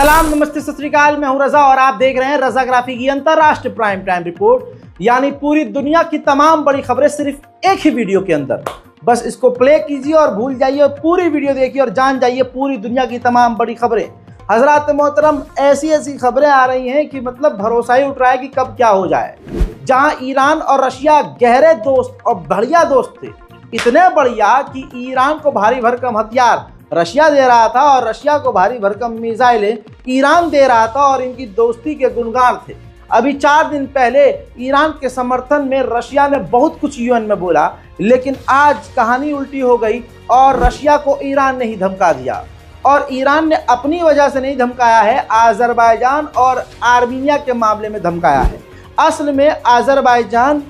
सलाम, नमस्ते, सत श्री अकाल। मैं हूं रजा और आप देख रहे हैं रजाग्राफी की अंतरराष्ट्रीय प्राइम टाइम रिपोर्ट, यानी पूरी दुनिया की तमाम बड़ी खबरें सिर्फ एक ही वीडियो के अंदर। बस इसको प्ले कीजिए और भूल जाइए, पूरी वीडियो देखिए और जान जाइए पूरी दुनिया की तमाम बड़ी खबरें। हजरात मोहतरम, ऐसी खबरें आ रही हैं कि मतलब भरोसा ही उठ रहा है कि कब क्या हो जाए। जहां ईरान और रशिया गहरे दोस्त और बढ़िया दोस्त थे, इतने बढ़िया कि ईरान को भारी भरकम हथियार रशिया दे रहा था और रशिया को भारी भरकम मिसाइलें ईरान दे रहा था और इनकी दोस्ती के गुणगान थे। अभी 4 दिन पहले ईरान के समर्थन में रशिया ने बहुत कुछ यूएन में बोला, लेकिन आज कहानी उल्टी हो गई और रशिया को ईरान ने ही धमका दिया। और ईरान ने अपनी वजह से नहीं धमकाया है, अज़रबैजान और आर्मीनिया के मामले में धमकाया है। असल में अज़रबैजान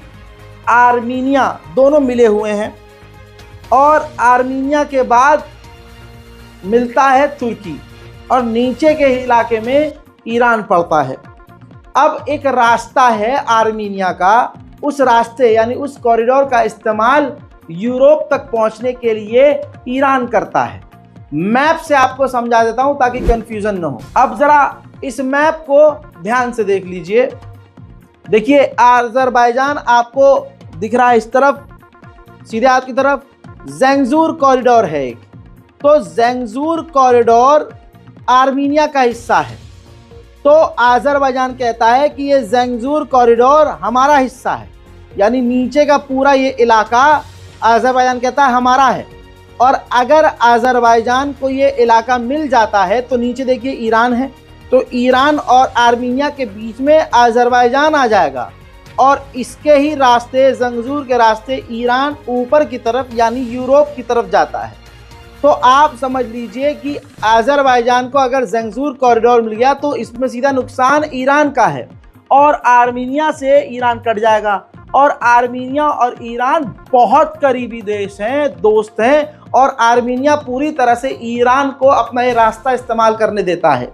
आर्मीनिया दोनों मिले हुए हैं और आर्मीनिया के बाद मिलता है तुर्की और नीचे के इलाके में ईरान पड़ता है। अब एक रास्ता है आर्मीनिया का, उस रास्ते यानी उस कॉरिडोर का इस्तेमाल यूरोप तक पहुंचने के लिए ईरान करता है। मैप से आपको समझा देता हूं ताकि कंफ्यूजन न हो। अब जरा इस मैप को ध्यान से देख लीजिए। देखिए, अज़रबैजान आपको दिख रहा है इस तरफ, सीधे हाथ की तरफ ज़ेंगज़ूर कॉरिडोर है एक। तो ज़ेंगज़ूर कॉरिडोर आर्मीनिया का हिस्सा है। तो अज़रबैजान कहता है कि ये ज़ेंगज़ूर कॉरिडोर हमारा हिस्सा है, यानी नीचे का पूरा ये इलाका अज़रबैजान कहता है हमारा है। और अगर अज़रबैजान को ये इलाका मिल जाता है तो नीचे देखिए ईरान है, तो ईरान और आर्मीनिया के बीच में अज़रबैजान आ जाएगा और इसके ही रास्ते, ज़ेंगज़ूर के रास्ते ईरान ऊपर की तरफ यानी यूरोप की तरफ जाता है। तो आप समझ लीजिए कि अज़रबैजान को अगर ज़ेंगज़ूर कॉरिडोर मिल गया तो इसमें सीधा नुकसान ईरान का है और आर्मीनिया से ईरान कट जाएगा। और आर्मीनिया और ईरान बहुत करीबी देश हैं, दोस्त हैं, और आर्मीनिया पूरी तरह से ईरान को अपना ये रास्ता इस्तेमाल करने देता है।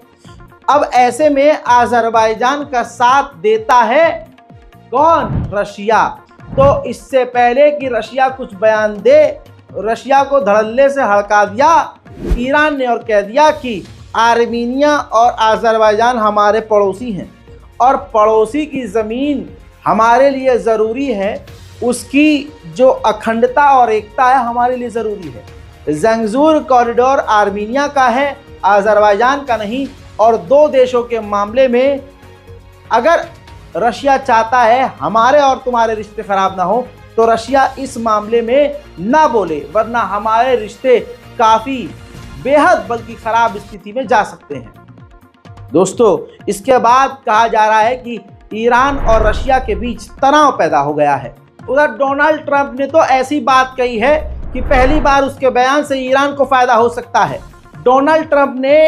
अब ऐसे में अज़रबैजान का साथ देता है कौन? रशिया। तो इससे पहले कि रशिया कुछ बयान दे, रशिया को धड़ल्ले से हड़का दिया ईरान ने और कह दिया कि आर्मीनिया और अज़रबैजान हमारे पड़ोसी हैं और पड़ोसी की ज़मीन हमारे लिए ज़रूरी है, उसकी जो अखंडता और एकता है हमारे लिए ज़रूरी है। ज़ेंगज़ूर कॉरिडोर आर्मीनिया का है, अज़रबैजान का नहीं। और दो देशों के मामले में अगर रशिया चाहता है हमारे और तुम्हारे रिश्ते ख़राब ना हो तो रशिया इस मामले में ना बोले, वरना हमारे रिश्ते काफ़ी बेहद बल्कि ख़राब स्थिति में जा सकते हैं। दोस्तों, इसके बाद कहा जा रहा है कि ईरान और रशिया के बीच तनाव पैदा हो गया है। उधर डोनाल्ड ट्रंप ने तो ऐसी बात कही है कि पहली बार उसके बयान से ईरान को फ़ायदा हो सकता है। डोनाल्ड ट्रंप ने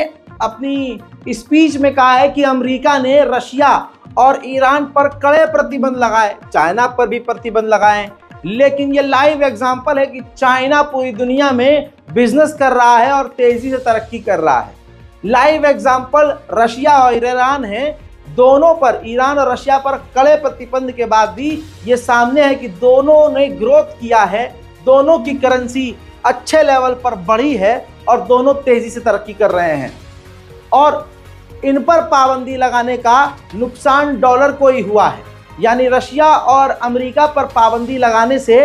अपनी स्पीच में कहा है कि अमेरिका ने रशिया और ईरान पर कड़े प्रतिबंध लगाए, चाइना पर भी प्रतिबंध लगाए, लेकिन ये लाइव एग्जांपल है कि चाइना पूरी दुनिया में बिजनेस कर रहा है और तेजी से तरक्की कर रहा है। लाइव एग्जांपल रशिया और ईरान है। दोनों पर, ईरान और रशिया पर कड़े प्रतिबंध के बाद भी ये सामने है कि दोनों ने ग्रोथ किया है, दोनों की करेंसी अच्छे लेवल पर बढ़ी है और दोनों तेजी से तरक्की कर रहे हैं। और इन पर पाबंदी लगाने का नुकसान डॉलर को ही हुआ है, यानी रशिया और अमेरिका पर पाबंदी लगाने से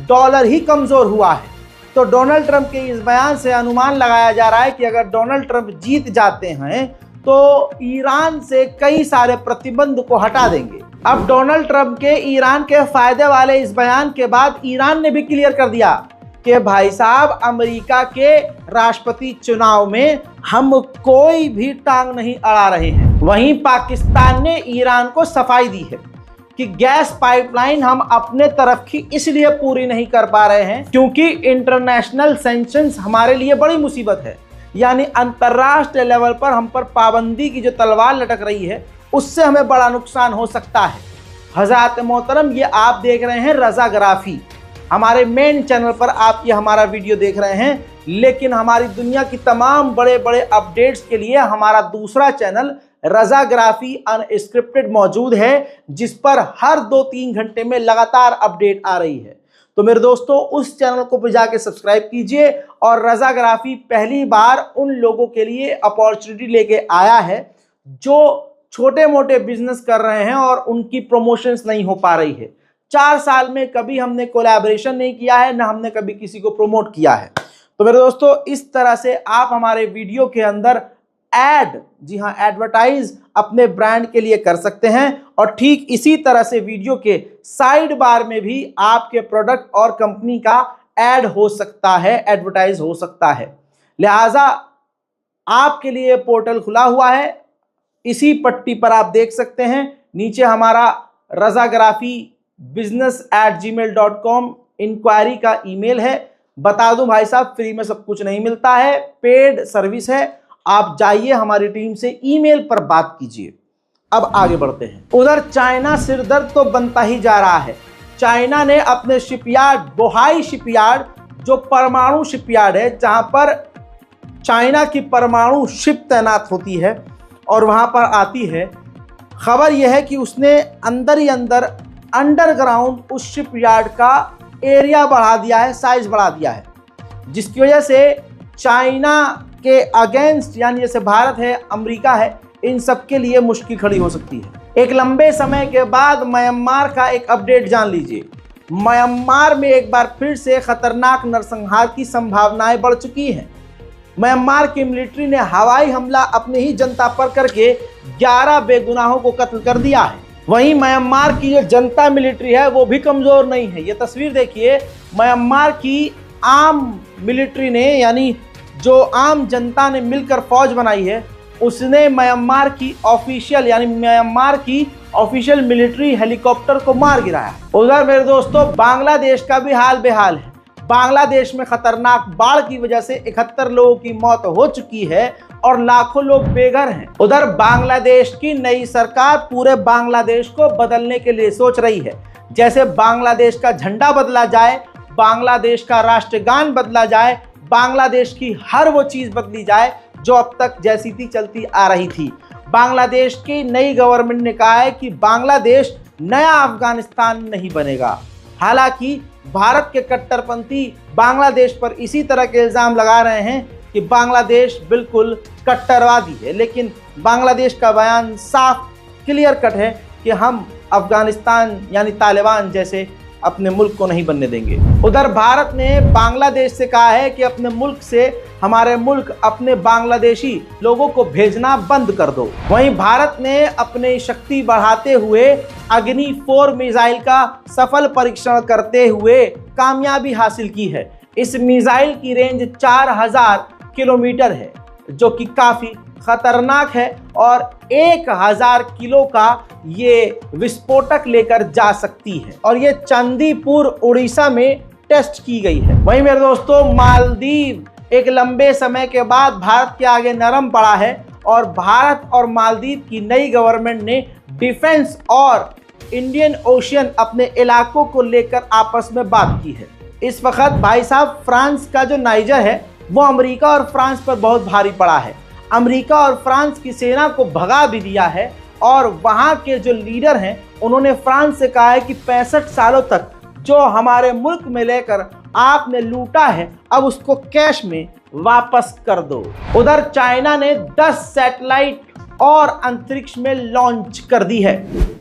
डॉलर ही कमज़ोर हुआ है। तो डोनाल्ड ट्रंप के इस बयान से अनुमान लगाया जा रहा है कि अगर डोनाल्ड ट्रंप जीत जाते हैं तो ईरान से कई सारे प्रतिबंध को हटा देंगे। अब डोनाल्ड ट्रंप के ईरान के फायदे वाले इस बयान के बाद ईरान ने भी क्लियर कर दिया कि भाई साहब, अमेरिका के राष्ट्रपति चुनाव में हम कोई भी टांग नहीं अड़ा रहे हैं। वहीं पाकिस्तान ने ईरान को सफाई दी है कि गैस पाइपलाइन हम अपने तरफ की इसलिए पूरी नहीं कर पा रहे हैं क्योंकि इंटरनेशनल सैंक्शंस हमारे लिए बड़ी मुसीबत है, यानी अंतर्राष्ट्रीय लेवल पर हम पर पाबंदी की जो तलवार लटक रही है उससे हमें बड़ा नुकसान हो सकता है। हज़रात मोहतरम, ये आप देख रहे हैं रजाग्राफी, हमारे मेन चैनल पर आप ये हमारा वीडियो देख रहे हैं, लेकिन हमारी दुनिया की तमाम बड़े बड़े अपडेट्स के लिए हमारा दूसरा चैनल रजाग्राफी अनस्क्रिप्टेड मौजूद है, जिस पर हर 2-3 घंटे में लगातार अपडेट आ रही है। तो मेरे दोस्तों उस चैनल को भी जाके सब्सक्राइब कीजिए। और रजाग्राफी पहली बार उन लोगों के लिए अपॉर्चुनिटी लेके आया है जो छोटे मोटे बिजनेस कर रहे हैं और उनकी प्रमोशंस नहीं हो पा रही है। 4 साल में कभी हमने कोलैबोरेशन नहीं किया है, ना हमने कभी किसी को प्रमोट किया है। तो मेरे दोस्तों इस तरह से आप हमारे वीडियो के अंदर एड, जी हाँ एडवर्टाइज अपने ब्रांड के लिए कर सकते हैं। और ठीक इसी तरह से वीडियो के साइड बार में भी आपके प्रोडक्ट और कंपनी का एड हो सकता है, एडवर्टाइज हो सकता है। लिहाजा आपके लिए पोर्टल खुला हुआ है, इसी पट्टी पर आप देख सकते हैं। नीचे हमारा razagraphybusiness@gmail.com इंक्वायरी का ईमेल है। बता दूं भाई साहब, फ्री में सब कुछ नहीं मिलता है, पेड सर्विस है। आप जाइए हमारी टीम से ईमेल पर बात कीजिए। अब आगे बढ़ते हैं। उधर चाइना सिरदर्द तो बनता ही जा रहा है। चाइना ने अपने शिपयार्ड, बोहाई शिपयार्ड, जो परमाणु शिपयार्ड है जहां पर चाइना की परमाणु शिप तैनात होती है और वहां पर आती है, खबर यह है कि उसने अंदर ही अंदर अंडरग्राउंड उस शिपयार्ड का एरिया बढ़ा दिया है, साइज बढ़ा दिया है, जिसकी वजह से चाइना के अगेंस्ट, यानी जैसे भारत है, अमेरिका है, इन सब के लिए मुश्किल खड़ी हो सकती है। एक लंबे समय के बाद म्यांमार का एक अपडेट जान लीजिए। म्यांमार में एक बार फिर से खतरनाक नरसंहार की संभावनाएं बढ़ चुकी हैं। म्यांमार की मिलिट्री ने हवाई हमला अपनी ही जनता पर करके 11 बेगुनाहों को कत्ल कर दिया है। वहीं म्यांमार की जो जनता मिलिट्री है वो भी कमजोर नहीं है। ये तस्वीर देखिए, म्यांमार की आम मिलिट्री ने, यानी जो आम जनता ने मिलकर फौज बनाई है, उसने म्यांमार की ऑफिशियल, यानी म्यांमार की ऑफिशियल मिलिट्री हेलीकॉप्टर को मार गिराया। उधर मेरे दोस्तों बांग्लादेश का भी हाल बेहाल है। बांग्लादेश में खतरनाक बाढ़ की वजह से 71 लोगों की मौत हो चुकी है और लाखों लोग बेघर हैं। उधर बांग्लादेश की नई सरकार पूरे बांग्लादेश को बदलने के लिए सोच रही है। जैसे बांग्लादेश का झंडा बदला जाए, बांग्लादेश का राष्ट्रगान बदला जाए, बांग्लादेश की हर वो चीज बदली जाए जो अब तक जैसी थी चलती आ रही थी। बांग्लादेश की नई गवर्नमेंट ने कहा है कि बांग्लादेश नया अफगानिस्तान नहीं बनेगा। हालांकि भारत के कट्टरपंथी बांग्लादेश पर इसी तरह के इल्जाम लगा रहे हैं कि बांग्लादेश बिल्कुल कट्टरवादी है, लेकिन बांग्लादेश का बयान साफ क्लियर कट है कि हम अफगानिस्तान यानी तालिबान जैसे अपने मुल्क को नहीं बनने देंगे। उधर भारत ने बांग्लादेश से कहा है कि अपने मुल्क से हमारे मुल्क अपने बांग्लादेशी लोगों को भेजना बंद कर दो। वहीं भारत ने अपनी शक्ति बढ़ाते हुए अग्नि 4 मिसाइल का सफल परीक्षण करते हुए कामयाबी हासिल की है। इस मिसाइल की रेंज 4000 किलोमीटर है, जो कि काफी खतरनाक है और 1000 किलो का ये विस्फोटक लेकर जा सकती है और ये चांदीपुर उड़ीसा में टेस्ट की गई है। वहीं मेरे दोस्तों मालदीव एक लंबे समय के बाद भारत के आगे नरम पड़ा है और भारत और मालदीव की नई गवर्नमेंट ने डिफेंस और इंडियन ओशियन अपने इलाकों को लेकर आपस में बात की है। इस वक्त भाई साहब फ्रांस का जो नाइजर है वो अमेरिका और फ्रांस पर बहुत भारी पड़ा है। अमेरिका और फ्रांस की सेना को भगा भी दिया है और वहां के जो लीडर हैं उन्होंने फ्रांस से कहा है कि 65 सालों तक जो हमारे मुल्क में लेकर आपने लूटा है, अब उसको कैश में वापस कर दो। उधर चाइना ने 10 सैटेलाइट और अंतरिक्ष में लॉन्च कर दी है।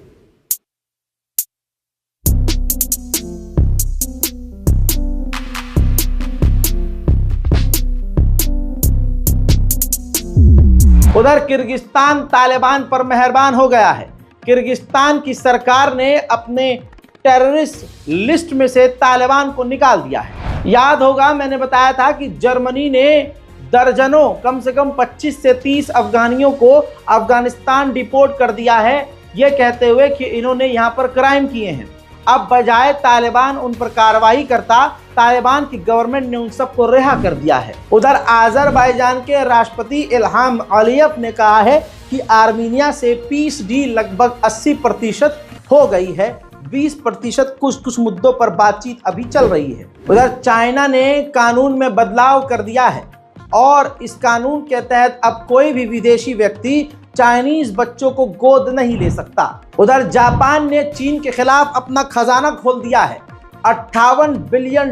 उधर किर्गिस्तान तालिबान पर मेहरबान हो गया है। किर्गिस्तान की सरकार ने अपने टेररिस्ट लिस्ट में से तालिबान को निकाल दिया है। याद होगा मैंने बताया था कि जर्मनी ने दर्जनों, कम से कम 25 से 30 अफगानियों को अफगानिस्तान डिपोर्ट कर दिया है, ये कहते हुए कि इन्होंने यहाँ पर क्राइम किए हैं। अब बजाय तालिबान उन पर कार्रवाई करता, तालिबान की गवर्नमेंट ने उन सबको रिहा कर दिया है। उधर आज़रबाईजान के राष्ट्रपति इल्हाम अलीयव ने कहा है कि आर्मीनिया से पीस डील लगभग 80% हो गई है, 20% कुछ मुद्दों पर बातचीत अभी चल रही है। उधर चाइना ने कानून में बदलाव कर दिया है और इस कानून के तहत अब कोई भी विदेशी व्यक्ति चाइनीज बच्चों को गोद नहीं ले सकता। उधर जापान ने चीन के खिलाफ अपना खजाना खोल दिया है। $58 बिलियन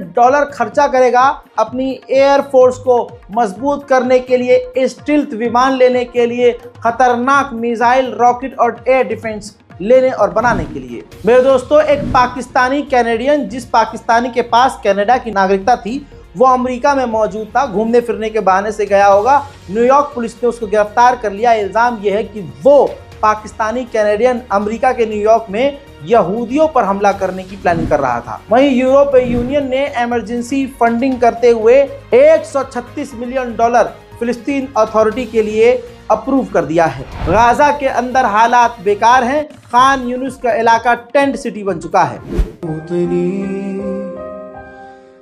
खर्चा करेगा अपनी एयरफोर्स को मजबूत करने के लिए, स्टील्थ विमान लेने के लिए, खतरनाक मिसाइल, रॉकेट और एयर डिफेंस लेने और बनाने के लिए। मेरे दोस्तों, एक पाकिस्तानी कैनेडियन, जिस पाकिस्तानी के पास कनाडा की नागरिकता थी, वो अमेरिका में मौजूद था, घूमने फिरने के बहाने से गया होगा। न्यूयॉर्क पुलिस ने उसको गिरफ्तार कर लिया। इल्जाम यह है कि वो पाकिस्तानी कैनेडियन अमेरिका के न्यूयॉर्क में यहूदियों पर हमला करने की प्लानिंग कर रहा था। वहीं यूरोपीय यूनियन ने इमरजेंसी फंडिंग करते हुए $136 मिलियन फिलिस्तीन अथॉरिटी के लिए अप्रूव कर दिया है। गाजा के अंदर हालात बेकार हैं। खान यूनिस का इलाका टेंट सिटी बन चुका है।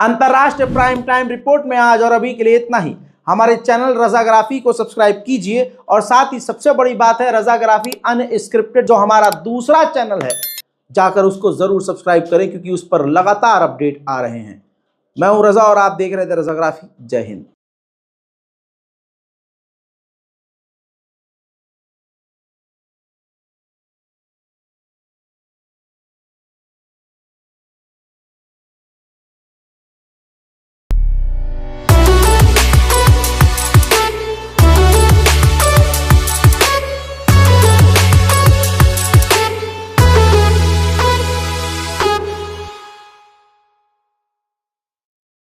अंतरराष्ट्रीय प्राइम टाइम रिपोर्ट में आज और अभी के लिए इतना ही। हमारे चैनल रज़ाग्राफी को सब्सक्राइब कीजिए और साथ ही सबसे बड़ी बात है, रज़ाग्राफी अनस्क्रिप्टेड जो हमारा दूसरा चैनल है, जाकर उसको जरूर सब्सक्राइब करें क्योंकि उस पर लगातार अपडेट आ रहे हैं। मैं हूं रज़ा और आप देख रहे थे रज़ाग्राफी। जय हिंद।